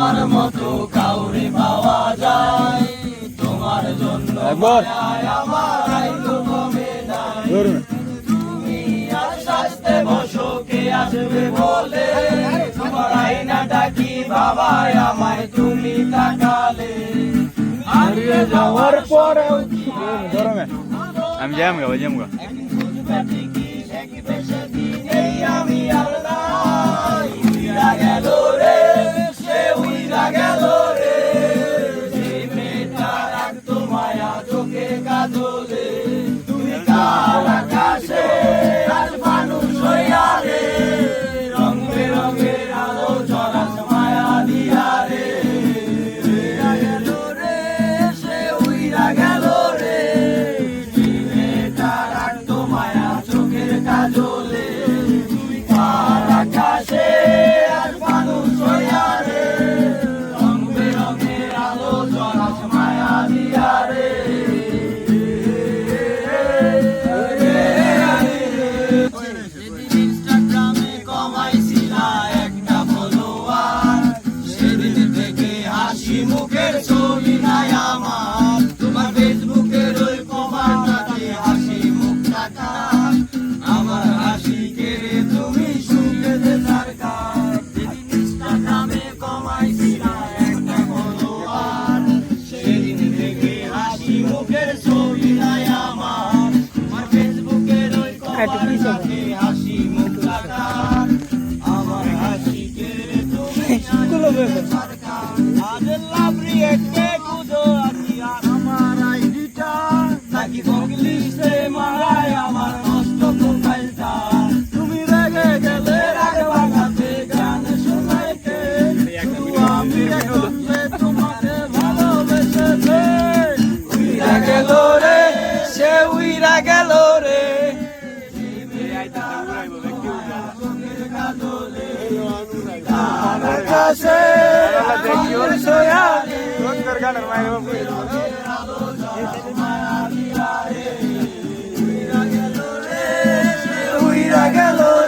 তোমার মতো কাউরে পাওয়া যায়, তোমার জন্য আমার আইলো কমে নাই। তুমি আর সাজতে বসো কে আসবে বলে, তোমার আয়নাটা কি ভাবায় আমায় তুমি তাকালে। হারিয়ে যাওয়ার পরেও আমি যাম গা আমি আর নাই। উইরা গেল রে, সে উইরা গেল রে, যে মেয়েটা রাখতো মায়া চোখে কাজলে। তুমি কার আকাশে আর মানুষ হইয়া রে, রং বেরঙের আলো ঝরাস মায়া দিয়া রে। উইরা গেল রে, সে উইরা গেল রে, যে মেয়েটা রাখতো মায়া চোখের কাজলে। তুমি কার আকাশে আর মানুষ হইয়া রে, রং বেরঙের আলো ঝরাস মায়া দিয়া রে। ইনস্টাগ্রামে কমাইছিলা একটা ফলোয়ার, সেদিন থেকে হাসি মুখের ছবি নাই আমার। তোমার ফেসবুকের ওই প্রমাণটাতে হাসি মুখ টাকা, আমার হাসি কেড়ে তুমি শুনতে সরকার। ইনস্টাগ্রামে কমাইছিলা একটা ফলোয়ার, সেদিন থেকে হাসি মুখের ছবি নাই আমার। তোমার ফেসবুকের ওই প্রমাণটাতে হাসি মুখ টাকা, আমার হাসি কেড়ে তুমি সরকার। আজ লাভ রিয়েক্টে খুঁজো আছি আর আমার আইডিটা, নাকি বগলিশে মারায় আমার নষ্ট প্রোফাইলটা। তুমি রেগে গেলে রাগ ভাঙাতে গান শোনাইতে, শুধু আমি একজনকে তোমাকে ভালোবেসেছে। উইরা গেল রে, সে উইরা গেল রে, আকাশে মানুষ হইয়া রে, উইরা গেল রে, সে উইরা গেল রে।